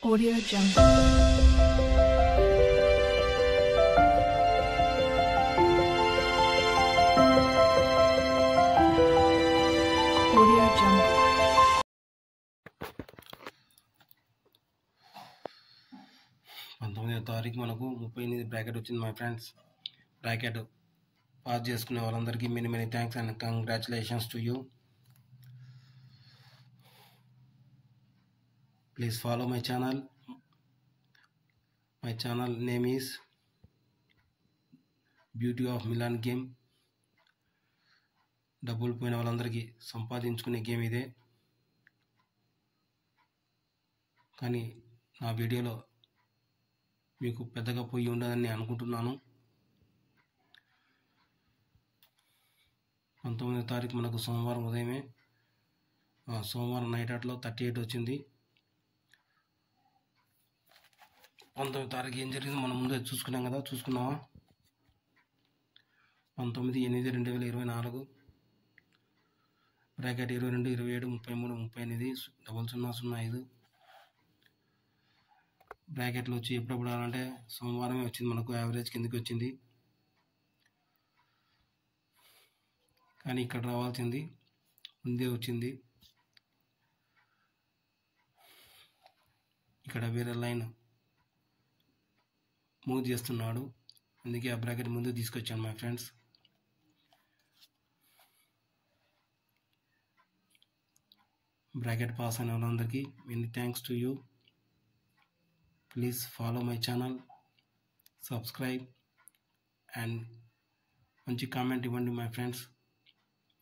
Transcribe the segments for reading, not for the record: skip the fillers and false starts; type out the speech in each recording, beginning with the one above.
Audio Jungle. Audio Jungle. 19వ తారీఖు మనకు 38 bracket వచ్చింది మై ఫ్రెండ్స్. బ్రాకెట్ పాస్ చేసుకునే వాళ్ళందరికీ many thanks and congratulations to you. Please follow my channel. My channel name is Beauty of Milan Game. డబ్బులు పోయిన వాళ్ళందరికీ సంపాదించుకునే గేమ్ ఇదే. కానీ నా వీడియోలో మీకు పెద్దగా పోయి ఉండదని అనుకుంటున్నాను. 19వ తారీఖు మనకు సోమవారం ఉదయమే, సోమవారం నైట్ అట్లో 38 వచ్చింది. 19వ తారీఖు ఏం జరిగింది మనం ముందే చూసుకున్నాం కదా, చూసుకున్నావా? 19/8/2024 బ్రాకెట్ 22, 27, 33, 38, 0005 బ్రాకెట్లు వచ్చి ఎప్పుడప్పుడు అంటే సోమవారమే వచ్చింది మనకు. యావరేజ్ కిందకి వచ్చింది, కానీ ఇక్కడ రావాల్సింది ముందే వచ్చింది. ఇక్కడ వేరే లైన్ మూవ్ చేస్తున్నాడు, అందుకే ఆ బ్రాకెట్ ముందు తీసుకొచ్చాను మై ఫ్రెండ్స్. బ్రాకెట్ పాస్ అయిన వాళ్ళందరికీ many thanks to you. Please follow my channel, subscribe and మంచి కామెంట్ ఇవ్వండి మై ఫ్రెండ్స్.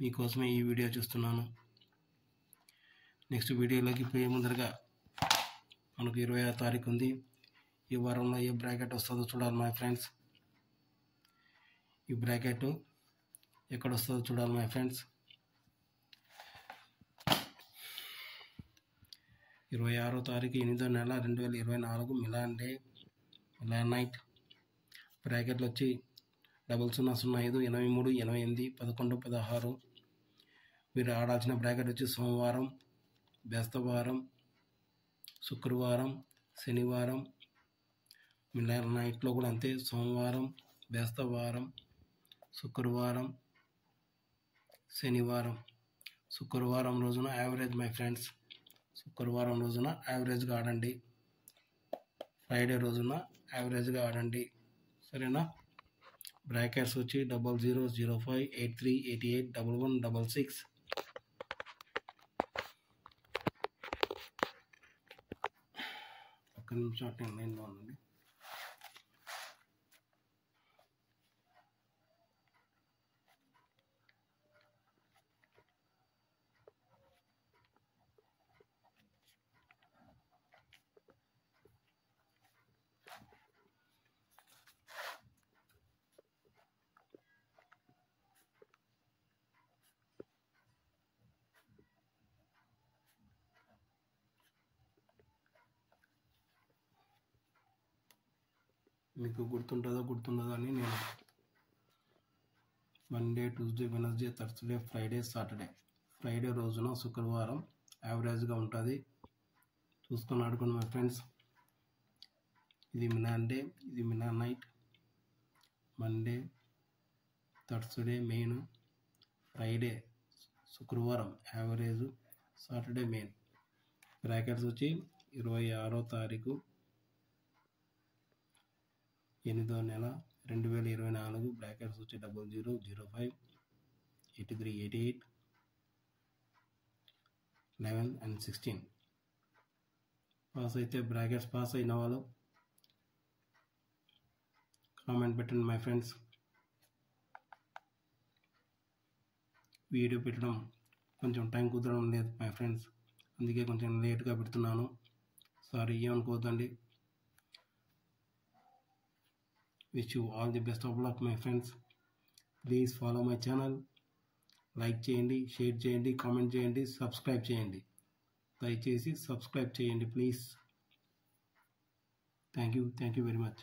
మీకోసమే ఈ వీడియో చూస్తున్నాను. నెక్స్ట్ వీడియోలోకి పోయే ముందరగా మనకు 20వ తారీఖు ఉంది. ఈ వారంలో ఏ బ్రాకెట్ వస్తుందో చూడాలి మై ఫ్రెండ్స్. ఈ బ్రాకెట్ ఎక్కడ వస్తుందో చూడాలి మై ఫ్రెండ్స్. 26వ తారీఖు 8వ నెల 2024 మిలాన్ డే, మిలాన్ నైట్. బ్రాకెట్లు వచ్చి 0005, 83, 88, 11, 16. మీరు ఆడాల్సిన బ్రాకెట్ వచ్చి సోమవారం, బేస్తవారం, శుక్రవారం, శనివారం. మిలాన్ నైట్లో కూడా అంతే, సోమవారం, బేస్తవారం, శుక్రవారం, శనివారం. శుక్రవారం రోజున యావరేజ్ మై ఫ్రెండ్స్. శుక్రవారం రోజున యావరేజ్గా ఆడండి, ఫ్రైడే రోజున యావరేజ్గా ఆడండి, సరేనా? బ్రాకెట్స్ వచ్చి 00, 05, 83, 88, 11, 66. ఒక్క నిమిషం అట్లా లైన్లో ఉండండి. మీకు గుర్తుండదో అని నేను Monday, Tuesday, Wednesday, Thursday, Friday, Saturday. Friday రోజున శుక్రవారం యావరేజ్గా ఉంటుంది, చూసుకొని ఆడుకోండి మై ఫ్రెండ్స్. ఇది మిలాన్ డే, ఇది Milan night. Monday, Thursday main, Friday శుక్రవారం యావరేజ్, సాటర్డే మెయిన్. బ్రాకెట్స్ వచ్చి 26వ తారీఖు 8వ నెల 2024 బ్రాకెట్స్ వచ్చి 00, 05, 83, 88, 11 and 16. పాస్ అయితే బ్రాకెట్స్ పాస్ అయిన వాళ్ళు కామెంట్ పెట్టండి మై ఫ్రెండ్స్. వీడియో పెట్టడం కొంచెం టైం కుదరడం లేదు మై ఫ్రెండ్స్, అందుకే కొంచెం లేట్గా పెడుతున్నాను, sorry ఏమనుకోవద్దండి. Wish you all the best of luck my friends. Please follow my channel. Like చేయండి, షేర్ చేయండి, కామెంట్ చేయండి, సబ్స్క్రైబ్ చేయండి. దయచేసి సబ్స్క్రైబ్ చేయండి please. Thank you very much.